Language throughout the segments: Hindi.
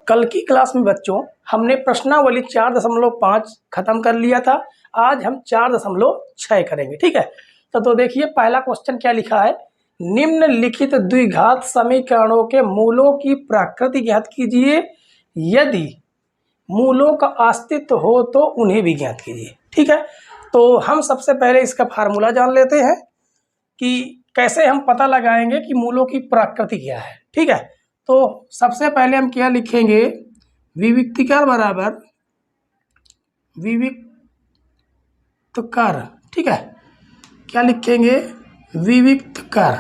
कल की क्लास में बच्चों हमने प्रश्नावली 4.5 खत्म कर लिया था। आज हम 4.6 करेंगे। ठीक है, तो देखिए पहला क्वेश्चन क्या लिखा है। निम्नलिखित द्विघात समीकरणों के मूलों की प्रकृति ज्ञात कीजिए, यदि मूलों का अस्तित्व हो तो उन्हें भी ज्ञात कीजिए। ठीक है, तो हम सबसे पहले इसका फार्मूला जान लेते हैं कि कैसे हम पता लगाएंगे कि मूलों की प्रकृति क्या है। ठीक है, तो सबसे पहले हम क्या लिखेंगे, विविक्तिकार बराबर विविक्तकार। ठीक है, क्या लिखेंगे, विविक्तकार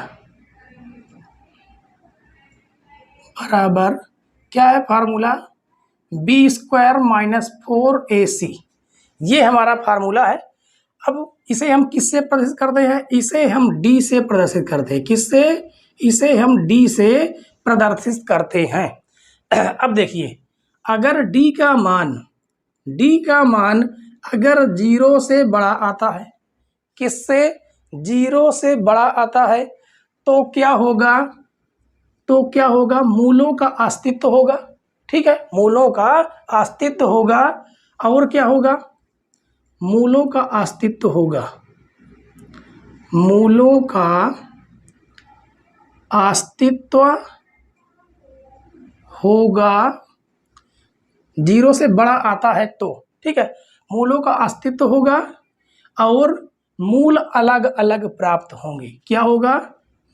बराबर क्या है फार्मूला, b² - 4ac। ये हमारा फार्मूला है। अब इसे हम किससे प्रदर्शित करते हैं, इसे हम d से प्रदर्शित करते हैं। किससे, इसे हम d से प्रदर्शित करते हैं। अब देखिए, अगर d का मान अगर 0 से बड़ा आता है, किससे, 0 से बड़ा आता है, तो क्या होगा, मूलों का अस्तित्व होगा। ठीक है, मूलों का अस्तित्व होगा। और क्या होगा, मूलों का अस्तित्व होगा। मूलों का अस्तित्व होगा 0 से बड़ा आता है तो। ठीक है, मूलों का अस्तित्व होगा और मूल अलग अलग प्राप्त होंगे। क्या होगा,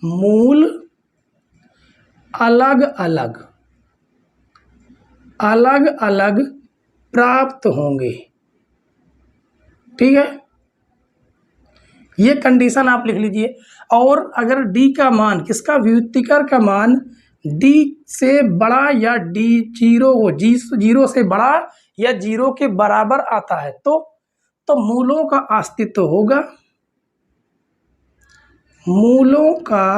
मूल अलग अलग प्राप्त होंगे। ठीक है, ये कंडीशन आप लिख लीजिए। और अगर d का मान, किसका, विविक्तिकार का मान d से बड़ा या d 0 से बड़ा या 0 के बराबर आता है तो मूलों का अस्तित्व होगा। मूलों का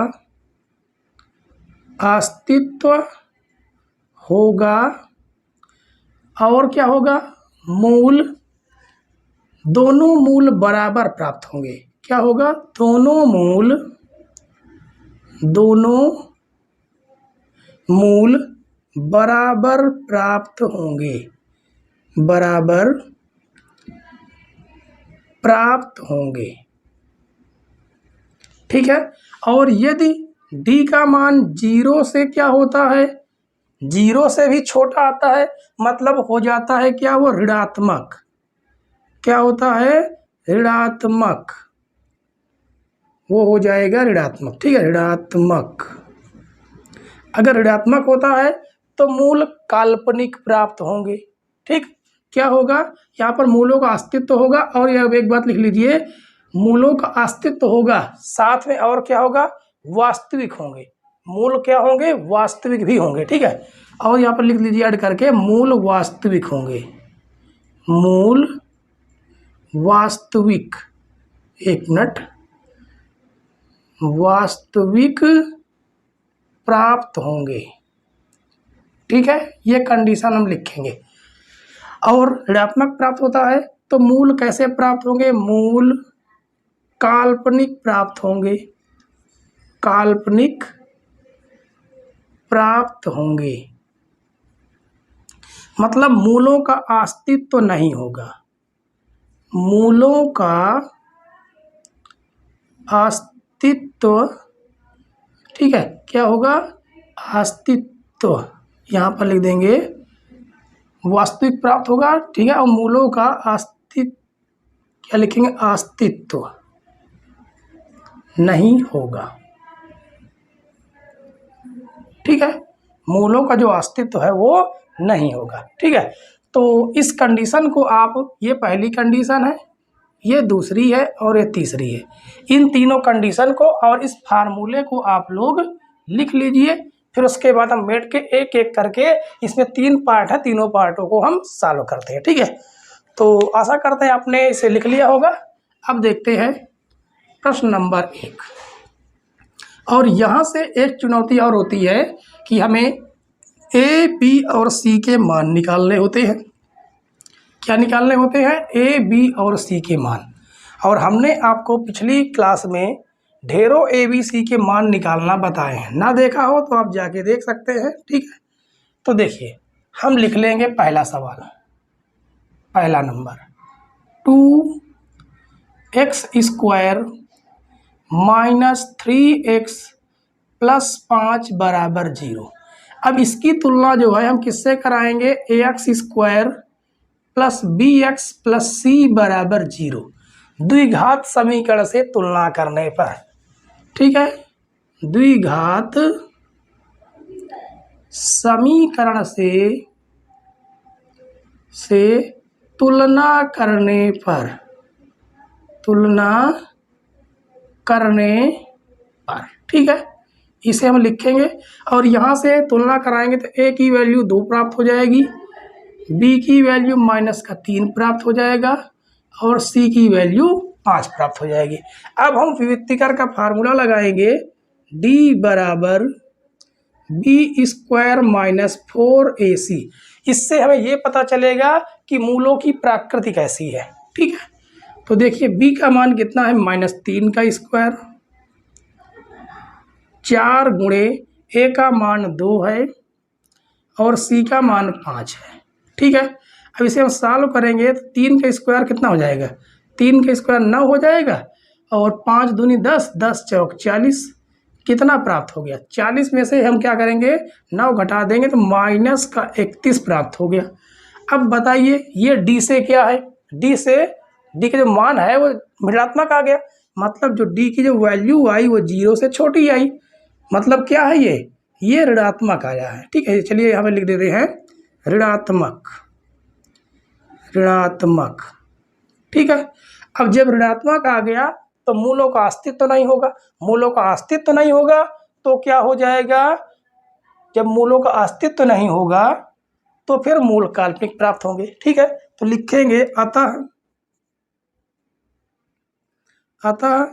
अस्तित्व होगा और क्या होगा, दोनों मूल बराबर प्राप्त होंगे। क्या होगा, दोनों मूल बराबर प्राप्त होंगे, ठीक है, और यदि d का मान 0 से क्या होता है, 0 से भी छोटा आता है, मतलब हो जाता है क्या, वो ऋणात्मक। क्या होता है, ऋणात्मक, वो हो जाएगा ऋणात्मक। ठीक है, ऋणात्मक। अगर ऋणात्मक होता है तो मूल काल्पनिक प्राप्त होंगे। ठीक, क्या होगा, यहाँ पर मूलों का अस्तित्व होगा। और यह एक बात लिख लीजिए, मूलों का अस्तित्व होगा, साथ में और क्या होगा, वास्तविक होंगे। मूल क्या होंगे, वास्तविक भी होंगे। ठीक है, और यहाँ पर लिख लीजिए ऐड करके, मूल वास्तविक होंगे। मूल वास्तविक, एक मिनट, वास्तविक प्राप्त होंगे। ठीक है, ये कंडीशन हम लिखेंगे। और ऋणात्मक प्राप्त होता है तो मूल कैसे प्राप्त होंगे, मूल काल्पनिक प्राप्त होंगे। काल्पनिक प्राप्त होंगे, मतलब मूलों का अस्तित्व नहीं होगा। मूलों का अस्तित्व, ठीक है, क्या होगा, अस्तित्व, यहाँ पर लिख देंगे वास्तविक प्राप्त होगा। ठीक है, और मूलों का अस्तित्व, क्या लिखेंगे, अस्तित्व नहीं होगा। ठीक है, मूलों का जो अस्तित्व है वो नहीं होगा। ठीक है, तो इस कंडीशन को आप, ये पहली कंडीशन है, ये दूसरी है और ये तीसरी है। इन तीनों कंडीशन को और इस फार्मूले को आप लोग लिख लीजिए। फिर उसके बाद हम बैठ के एक एक करके, इसमें 3 पार्ट है, तीनों पार्टों को हम सॉल्व करते हैं। ठीक है, तो आशा करते हैं आपने इसे लिख लिया होगा। अब देखते हैं प्रश्न नंबर 1। और यहाँ से एक चुनौती और होती है कि हमें a, b और c के मान निकालने होते हैं। क्या निकालने होते हैं, a, b और c के मान। और हमने आपको पिछली क्लास में ढेरों a, b, c के मान निकालना बताए हैं। ना देखा हो तो आप जाके देख सकते हैं। ठीक है, तो देखिए हम लिख लेंगे पहला सवाल, पहला number 2x² minus 3x plus 5 बराबर 0। अब इसकी तुलना जो है हम किससे कराएंगे, ax² plus bx plus c बराबर 0 द्विघात समीकरण से तुलना करने पर। ठीक है, द्विघात समीकरण से तुलना करने पर, ठीक है, इसे हम लिखेंगे और यहाँ से तुलना कराएंगे तो a की वैल्यू 2 प्राप्त हो जाएगी, b की वैल्यू -3 प्राप्त हो जाएगा और c की वैल्यू 5 प्राप्त हो जाएगी। अब हम विविक्तीकर का फार्मूला लगाएंगे, d बराबर b² माइनस 4ac। इससे हमें ये पता चलेगा कि मूलों की प्रकृति कैसी है। ठीक है, तो देखिए b का मान कितना है, -3 का स्क्वायर, 4 गुणे a का मान 2 है और c का मान 5 है। ठीक है, अब इसे हम सॉल्व करेंगे तो 3 का स्क्वायर कितना हो जाएगा, 3 का स्क्वायर 9 हो जाएगा और 5 दूनी 10, 10 चौक 40, कितना प्राप्त हो गया, 40 में से हम क्या करेंगे 9 घटा देंगे तो -31 प्राप्त हो गया। अब बताइए ये d से क्या है, d का जो मान है वो ऋणात्मक आ गया, मतलब जो d की जो वैल्यू आई वो 0 से छोटी आई, मतलब क्या है ये ऋणात्मक आया है। ठीक है, चलिए यहाँ पे लिख देते हैं ऋणात्मक। ठीक है, अब जब ऋणात्मक आ गया तो मूलों का अस्तित्व नहीं होगा, मूलों का अस्तित्व नहीं होगा तो क्या हो जाएगा, जब मूलों का अस्तित्व नहीं होगा तो फिर मूल काल्पनिक प्राप्त होंगे। ठीक है, तो लिखेंगे अतः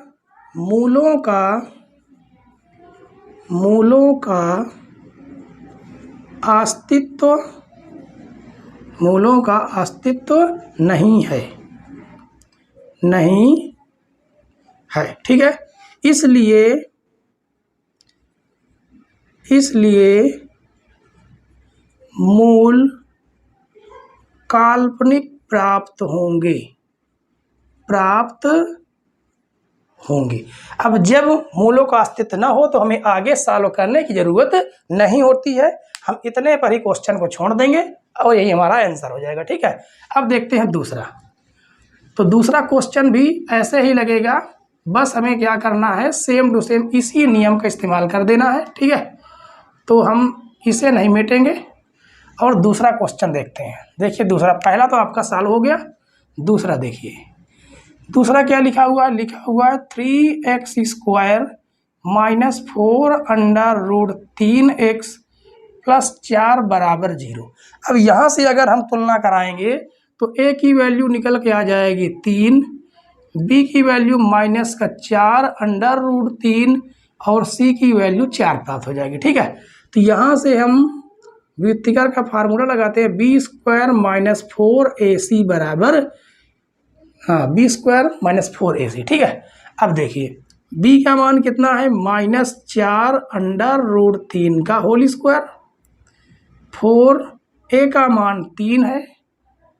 मूलों का अस्तित्व नहीं है। ठीक है, इसलिए मूल काल्पनिक प्राप्त होंगे। अब जब मूलों का अस्तित्व न हो तो हमें आगे सॉल्व करने की जरूरत नहीं होती है, हम इतने पर ही क्वेश्चन को छोड़ देंगे और यही हमारा आंसर हो जाएगा। ठीक है, अब देखते हैं दूसरा। तो दूसरा क्वेश्चन भी ऐसे ही लगेगा, बस हमें क्या करना है, सेम टू सेम इसी नियम का इस्तेमाल कर देना है। ठीक है, तो हम इसे नहीं मिटेंगे और दूसरा क्वेश्चन देखते हैं। देखिए दूसरा, पहला तो आपका सॉल्व हो गया, दूसरा देखिए, दूसरा क्या लिखा हुआ है, 3x² माइनस 4√3x प्लस 4 बराबर 0। अब यहाँ से अगर हम तुलना कराएंगे तो a की वैल्यू निकल के आ जाएगी 3, b की वैल्यू -4√3 और c की वैल्यू 4 प्राप्त हो जाएगी। ठीक है, तो यहाँ से हम व्युत्क्रम का फार्मूला लगाते हैं, b² माइनस 4ac बराबर b² माइनस 4ac। ठीक है, अब देखिए b का मान कितना है, -4√3 का होल स्क्वायर, 4a का मान 3 है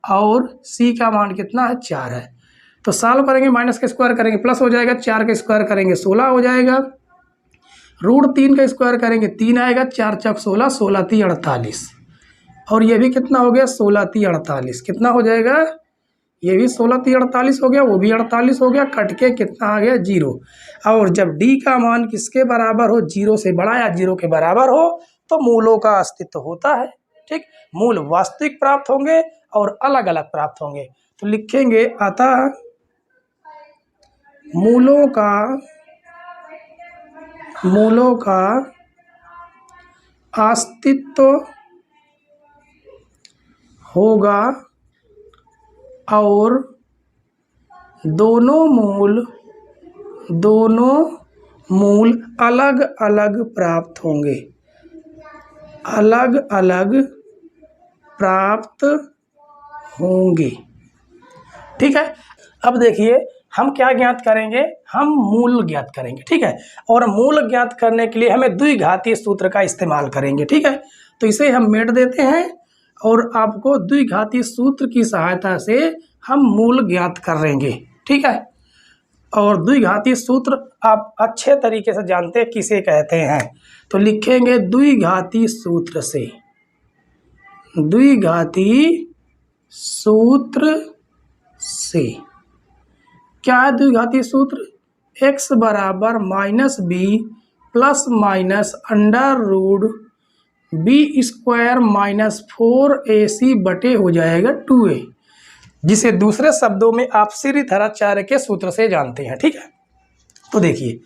और c का मान कितना है, 4 है। तो सॉल्व करेंगे, माइनस का स्क्वायर करेंगे प्लस हो जाएगा, 4 का स्क्वायर करेंगे 16 हो जाएगा, √3 का स्क्वायर करेंगे 3 आएगा, 4 चौक 16, 16 3 48 और ये भी कितना हो गया, 16 3 48, कितना हो जाएगा, ये भी 16 3 48 हो गया, वो भी 48 हो गया, कट के कितना आ गया, 0। और जब d का मान किसके बराबर हो, 0 से बड़ा या 0 के बराबर हो तो मूलों का अस्तित्व होता है। ठीक, मूल वास्तविक प्राप्त होंगे और अलग अलग प्राप्त होंगे। तो लिखेंगे अतः मूलों का अस्तित्व होगा और दोनों मूल अलग अलग प्राप्त होंगे, ठीक है, अब देखिए हम क्या ज्ञात करेंगे, हम मूल ज्ञात करेंगे। ठीक है, और मूल ज्ञात करने के लिए हमें द्विघातीय सूत्र का इस्तेमाल करेंगे। ठीक है, तो इसे हम मेट देते हैं और आपको द्विघाती सूत्र की सहायता से हम मूल ज्ञात करेंगे। ठीक है, और द्विघाती सूत्र आप अच्छे तरीके से जानते हैं किसे कहते हैं, तो लिखेंगे द्विघाती सूत्र से, द्विघाती सूत्र से। क्या है द्विघाती सूत्र? x बराबर minus b plus minus under root b square minus 4ac बटे हो जाएगा 2a, जिसे दूसरे शब्दों में आप श्रीधराचार्य के सूत्र से जानते हैं। ठीक है, तो देखिए,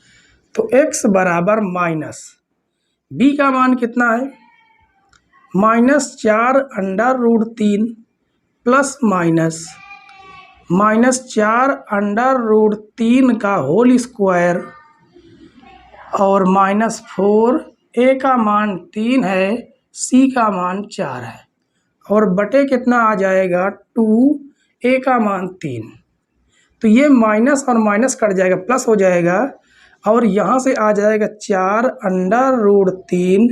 तो x बराबर माइनस b का मान कितना है, -4 under root 3 plus minus 4 under root 3 का होल स्क्वायर और -4, a का मान 3 है, c का मान 4 है, और बटे कितना आ जाएगा 2, a का मान 3। तो ये माइनस और माइनस कट जाएगा, प्लस हो जाएगा, और यहाँ से आ जाएगा 4 अंडर रूट 3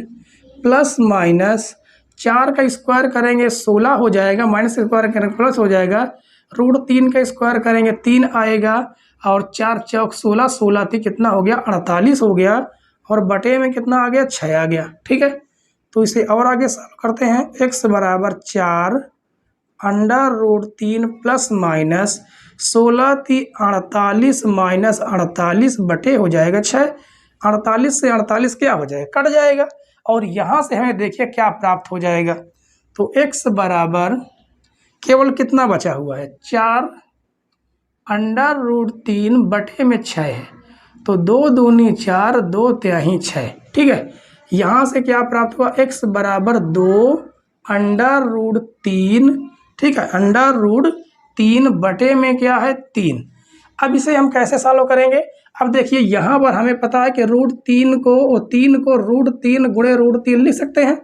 प्लस माइनस 4 का स्क्वायर करेंगे 16 हो जाएगा, माइनस का स्क्वायर करेंगे प्लस हो जाएगा, रूट 3 का स्क्वायर करेंगे 3 आएगा, और 4 चौक 16, 16 थी कितना हो गया 48 हो गया, और बटे में कितना आ गया 6 आ गया। ठीक है, तो इसे और आगे सॉल्व करते हैं। x बराबर 4 अंडर रूट 3 प्लस माइनस 16 थी 48 माइनस 48 बटे हो जाएगा 6, 48 से 48 क्या हो जाएगा, कट जाएगा, और यहाँ से हमें देखिए क्या प्राप्त हो जाएगा, तो x बराबर केवल कितना बचा हुआ है 4 अंडर रूट 3 बटे में 6 है, तो 2 दूनी 4, 2 तिहाई 6। ठीक है, यहाँ से क्या प्राप्त हुआ, x बराबर 2 अंडर रूट 3, ठीक है, अंडर रूट 3 बटे में क्या है 3। अब इसे हम कैसे सॉल्व करेंगे, अब देखिए यहाँ पर हमें पता है कि रूट 3 को और 3 को रूट 3 गुणे रूट 3 लिख सकते हैं,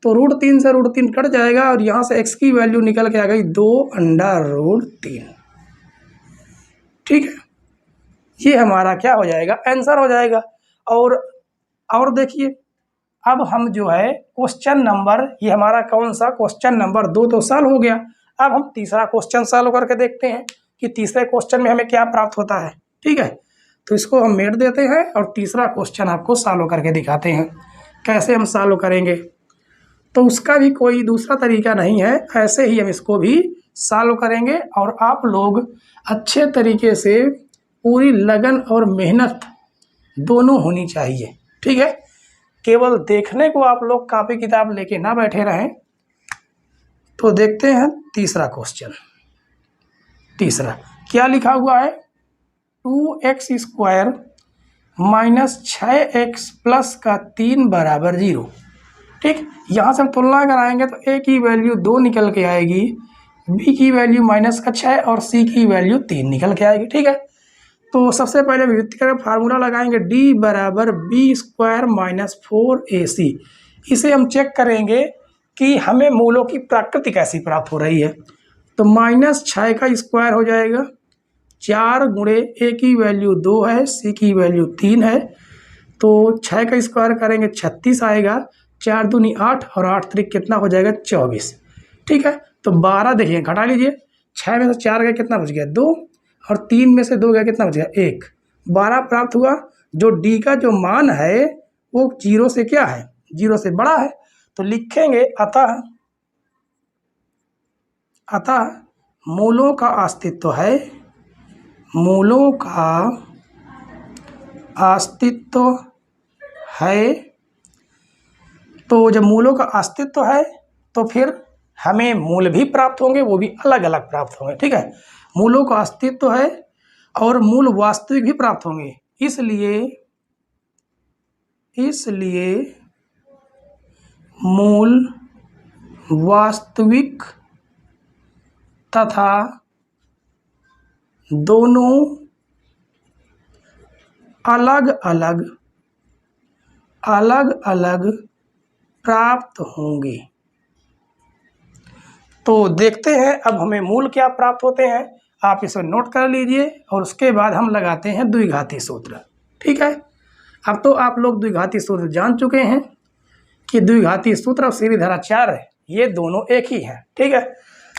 तो रूट 3 से रूट 3 कट जाएगा, और यहाँ से x की वैल्यू निकल के आ गई 2 अंडर रूट 3। ठीक है, ये हमारा क्या हो जाएगा, आंसर हो जाएगा। और देखिए, अब हम जो है क्वेश्चन नंबर, ये हमारा कौन सा क्वेश्चन नंबर 2 तो सॉल्व हो गया। अब हम तीसरा क्वेश्चन सॉल्व करके देखते हैं कि तीसरे क्वेश्चन में हमें क्या प्राप्त होता है। ठीक है, तो इसको हम मेट देते हैं और तीसरा क्वेश्चन आपको सॉल्व करके दिखाते हैं। कैसे हम सॉल्व करेंगे, तो उसका भी कोई दूसरा तरीका नहीं है, ऐसे ही हम इसको भी सॉल्व करेंगे, और आप लोग अच्छे तरीके से पूरी लगन और मेहनत दोनों होनी चाहिए। ठीक है, केवल देखने को आप लोग कॉपी किताब लेके ना बैठे रहें। तो देखते हैं तीसरा क्वेश्चन। तीसरा क्या लिखा हुआ है, 2x square minus 6x plus का 3 बराबर 0। ठीक, यहाँ से हम तुलना कराएंगे तो a की वैल्यू 2 निकल के आएगी, b की वैल्यू -6 और c की वैल्यू 3 निकल के आएगी। ठीक है, तो सबसे पहले व्युत्पत्ति का फार्मूला लगाएंगे, d बराबर बी स्क्वायर माइनस 4ac। इसे हम चेक करेंगे कि हमें मूलों की प्रकृति कैसी प्राप्त हो रही है, तो -6 का स्क्वायर हो जाएगा, 4 गुणे a की वैल्यू 2 है, c की वैल्यू 3 है, तो 6 का स्क्वायर करेंगे 36 आएगा, 4 दूनी 8 और 8 त्रिक कितना हो जाएगा 24। ठीक है, तो 12 देखिए घटा लीजिए, 6 में से 4 गया कितना बच गया 2, और 3 में से 2 गया कितना बच गया 1, 12 प्राप्त हुआ। जो d का जो मान है वो 0 से क्या है, 0 से बड़ा है, तो लिखेंगे अतः मूलों का अस्तित्व है, मूलों का अस्तित्व है। तो जब मूलों का अस्तित्व है तो फिर हमें मूल भी प्राप्त होंगे, वो भी अलग अलग प्राप्त होंगे। ठीक है, मूलों का अस्तित्व है और मूल वास्तविक भी प्राप्त होंगे, इसलिए मूल वास्तविक तथा दोनों अलग अलग प्राप्त होंगे। तो देखते हैं अब हमें मूल क्या प्राप्त होते हैं, आप इसे नोट कर लीजिए, और उसके बाद हम लगाते हैं द्विघाती सूत्र। ठीक है, अब तो आप लोग द्विघाती सूत्र जान चुके हैं कि द्विघाती सूत्र और श्रीधराचार्य ये दोनों एक ही हैं। ठीक है,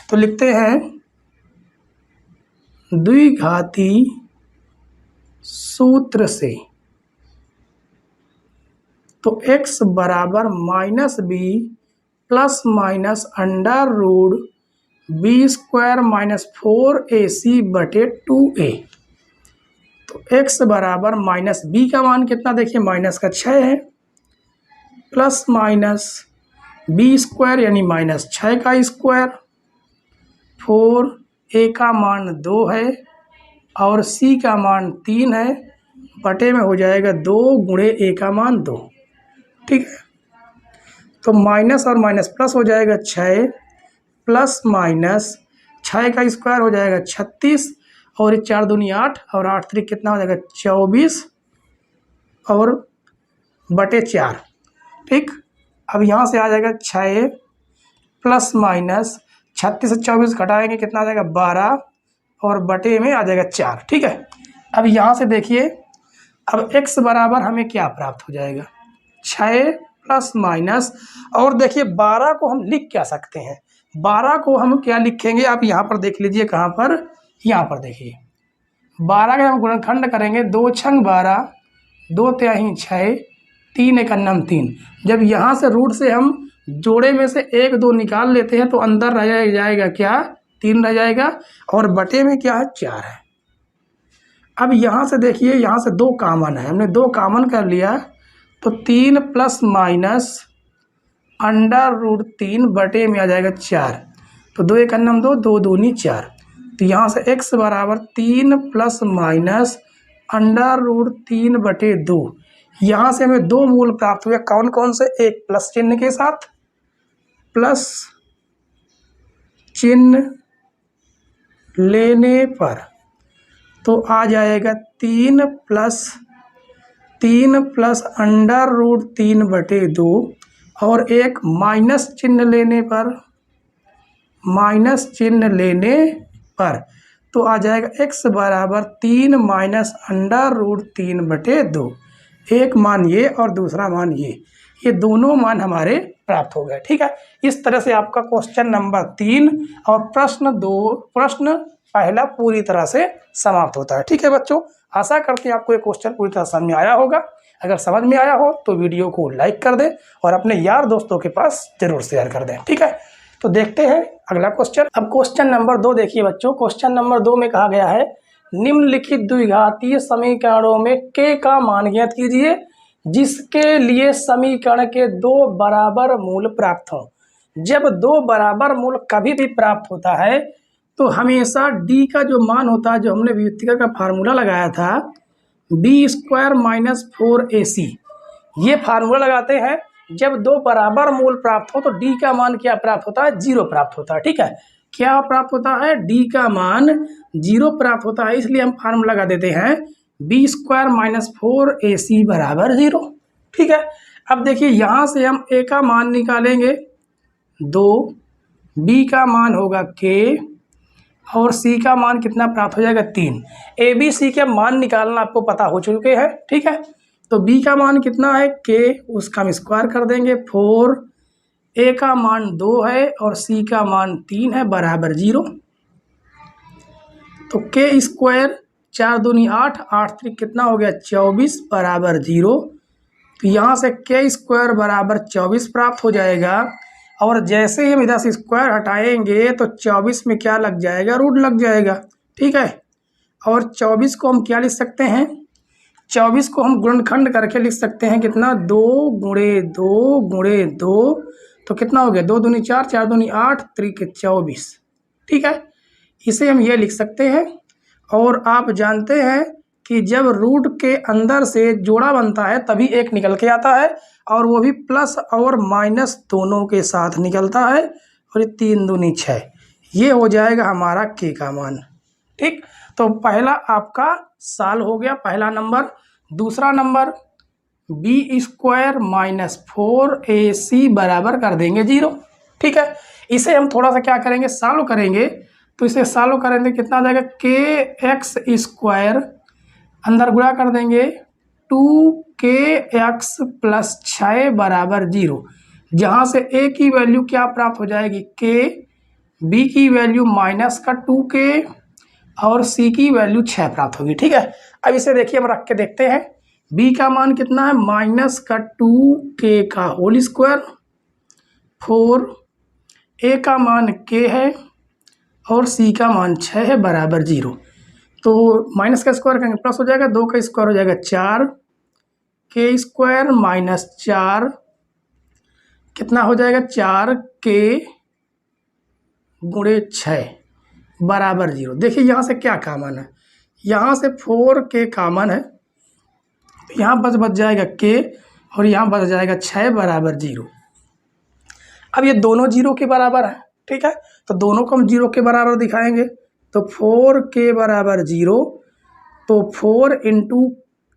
तो लिखते हैं द्विघाती सूत्र से तो x बराबर -b plus minus under root b² minus 4ac बटे 2a। तो x बराबर -b का मान कितना, देखिए माइनस का 6 है, प्लस माइनस b² यानी -6 का स्क्वायर, 4a का मान 2 है और c का मान 3 है, बटे में हो जाएगा 2 गुणे a का मान 2। ठीक है, तो माइनस और माइनस प्लस हो जाएगा 6 प्लस माइनस 6 का स्क्वायर हो जाएगा 36 और ये 4 दूनी 8 और 8 3 कितना हो जाएगा 24 और बटे 4। ठीक, अब यहाँ से आ जाएगा 6 प्लस माइनस 36 से 24 घटाएंगे कितना आ जाएगा 12 और बटे में आ जाएगा 4। ठीक है, अब यहाँ से देखिए अब x बराबर हमें क्या प्राप्त हो जाएगा 6 प्लस माइनस, और देखिए 12 को हम लिख क्या सकते हैं, 12 को हम क्या लिखेंगे आप यहाँ पर देख लीजिए, कहाँ पर, यहाँ पर देखिए 12 का हम गुणनखंड करेंगे, 2 छंग 12, 2 तिहाई 6, 3 एक अन्नम 3। जब यहाँ से रूट से हम जोड़े में से 1 2 निकाल लेते हैं तो अंदर रह जाएगा क्या 3 रह जाएगा और बटे में क्या है 4 है। अब यहाँ से देखिए यहाँ से 2 कॉमन है, हमने 2 कॉमन कर लिया तो 3 प्लस माइनस अंडर रूट 3 बटे में आ जाएगा 4। तो 2 एक अन्नम 2, 2 दूनी 4। तो यहाँ से x बराबर 3 प्लस माइनस अंडर रूट 3 बटे 2। यहाँ से हमें 2 मूल प्राप्त हुए, कौन कौन से, एक प्लस चिन्ह के साथ, प्लस चिन्ह लेने पर तो आ जाएगा 3 प्लस अंडर रूट 3 बटे 2 और एक माइनस चिन्ह लेने पर तो आ जाएगा x बराबर 3 माइनस अंडर रूट 3 बटे 2। एक मान ये और दूसरा मान ये दोनों मान हमारे प्राप्त हो गए। ठीक है, इस तरह से आपका क्वेश्चन नंबर 3 और प्रश्न पहला पूरी तरह से समाप्त होता है। ठीक है बच्चों, आशा करते हैं आपको ये क्वेश्चन पूरी तरह समझ में आया होगा। अगर समझ में आया हो तो वीडियो को लाइक कर दें और अपने यार दोस्तों के पास जरूर शेयर कर दें। ठीक है, तो देखते हैं अगला क्वेश्चन। अब क्वेश्चन नंबर 2 देखिए बच्चों, क्वेश्चन नंबर 2 में कहा गया है निम्नलिखित द्विघातीय समीकरणों में k का मान ज्ञात कीजिए जिसके लिए समीकरण के 2 बराबर मूल प्राप्त हों। जब 2 बराबर मूल कभी भी प्राप्त होता है तो हमेशा d का जो मान होता है, जो हमने व्युत्क्रम का फार्मूला लगाया था b² माइनस 4ac, ये फार्मूला लगाते हैं जब 2 बराबर मूल प्राप्त हो तो d का मान क्या प्राप्त होता है, 0 प्राप्त होता है। ठीक है, क्या प्राप्त होता है, d का मान 0 प्राप्त होता है, इसलिए हम फार्मूला लगा देते हैं b² माइनस 4ac बराबर 0। ठीक है, अब देखिए यहाँ से हम a का मान निकालेंगे 2, b का मान होगा k और c का मान कितना प्राप्त हो जाएगा 3। a b c के मान निकालना आपको पता हो चुके हैं। ठीक है, तो b का मान कितना है k, उसका हम स्क्वायर कर देंगे 4, a का मान 2 है और c का मान 3 है बराबर 0। तो k स्क्वायर 4 दूनी 8, 8 3 कितना हो गया 24 बराबर 0। तो यहाँ से k स्क्वायर बराबर 24 प्राप्त हो जाएगा और जैसे ही हम इधर से स्क्वायर हटाएंगे तो 24 में क्या लग जाएगा, रूट लग जाएगा। ठीक है, और 24 को हम क्या लिख सकते हैं, 24 को हम गुणनखंड करके लिख सकते हैं कितना 2 गुणे 2 गुणे 2, तो कितना हो गया 2 दूनी 4, 4 दूनी 8, 3 के 24। ठीक है, इसे हम ये लिख सकते हैं। और आप जानते हैं कि जब रूट के अंदर से जोड़ा बनता है तभी एक निकल के आता है और वो भी प्लस और माइनस दोनों के साथ निकलता है और ये 3 दूनी 6, ये हो जाएगा हमारा k का मान। ठीक, तो पहला आपका साल हो गया, पहला नंबर। दूसरा नंबर b² माइनस 4ac बराबर कर देंगे 0। ठीक है, इसे हम थोड़ा सा क्या करेंगे, सॉल्व करेंगे। तो इसे सॉल्व करेंगे कितना आ जाएगा kx² अंदर गुणा कर देंगे 2kx प्लस 6 बराबर 0। जहाँ से a की वैल्यू क्या प्राप्त हो जाएगी k, b की वैल्यू -2k और c की वैल्यू 6 प्राप्त होगी। ठीक है, अब इसे देखिए हम रख के देखते हैं। b का मान कितना है -2k का होल स्क्वायर, 4, a का मान k है और c का मान 6 है बराबर 0। तो माइनस का स्क्वायर करेंगे प्लस हो जाएगा, 2 का स्क्वायर हो जाएगा 4, k स्क्वायर -4 कितना हो जाएगा 4k गुणे 6 बराबर 0। देखिए यहाँ से क्या कॉमन है, यहाँ से 4k कॉमन है, तो यहाँ बच जाएगा k और यहाँ बच जाएगा 6 बराबर 0। अब ये दोनों 0 के बराबर है। ठीक है, तो दोनों को हम 0 के बराबर दिखाएंगे। तो 4k बराबर 0, तो 4 इंटू,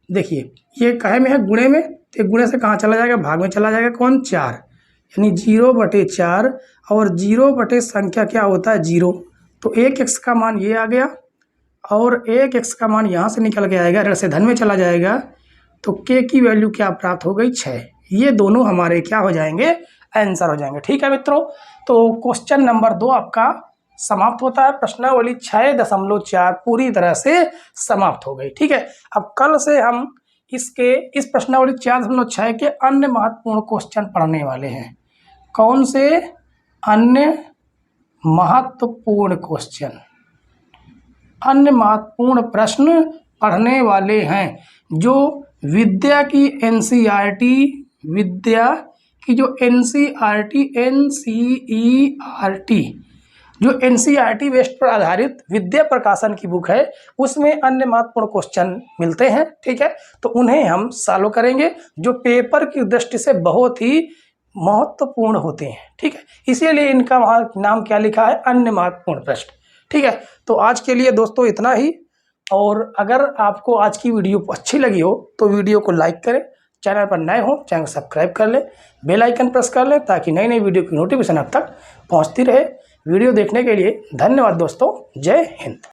देखिए ये कहे में है गुणे में, तो गुणे से कहाँ चला जाएगा, भाग में चला जाएगा, कौन 4, यानी 0/4 और 0 संख्या क्या होता है 0, तो 1x का मान ये आ गया और 1x का मान यहाँ से निकल के आएगा, ऋण से धन में चला जाएगा, तो k की वैल्यू क्या प्राप्त हो गई 6। ये दोनों हमारे क्या हो जाएंगे, आंसर हो जाएंगे। ठीक है मित्रों, तो क्वेश्चन नंबर 2 आपका समाप्त होता है। प्रश्नावली 6.4 पूरी तरह से समाप्त हो गई। ठीक है, अब कल से हम इस प्रश्नावली 4.6 के अन्य महत्वपूर्ण क्वेश्चन पढ़ने वाले हैं। कौन से अन्य महत्वपूर्ण क्वेश्चन, अन्य महत्वपूर्ण प्रश्न पढ़ने वाले हैं, जो विद्या की एनसीईआरटी, विद्या की जो एनसीईआरटी जो एनसीईआरटी वेस्ट पर आधारित विद्या प्रकाशन की बुक है, उसमें अन्य महत्वपूर्ण क्वेश्चन मिलते हैं। ठीक है, तो उन्हें हम सॉल्व करेंगे, जो पेपर की दृष्टि से बहुत ही महत्वपूर्ण होते हैं। ठीक है, इसीलिए इनका वहाँ नाम क्या लिखा है, अन्य महत्वपूर्ण प्रश्न। ठीक है, तो आज के लिए दोस्तों इतना ही, और अगर आपको आज की वीडियो अच्छी लगी हो तो वीडियो को लाइक करें, चैनल पर नए हो चैनल को सब्सक्राइब कर लें, बेल आइकन प्रेस कर लें, ताकि नई नई वीडियो की नोटिफिकेशन आप तक पहुंचती रहे। वीडियो देखने के लिए धन्यवाद दोस्तों, जय हिंद।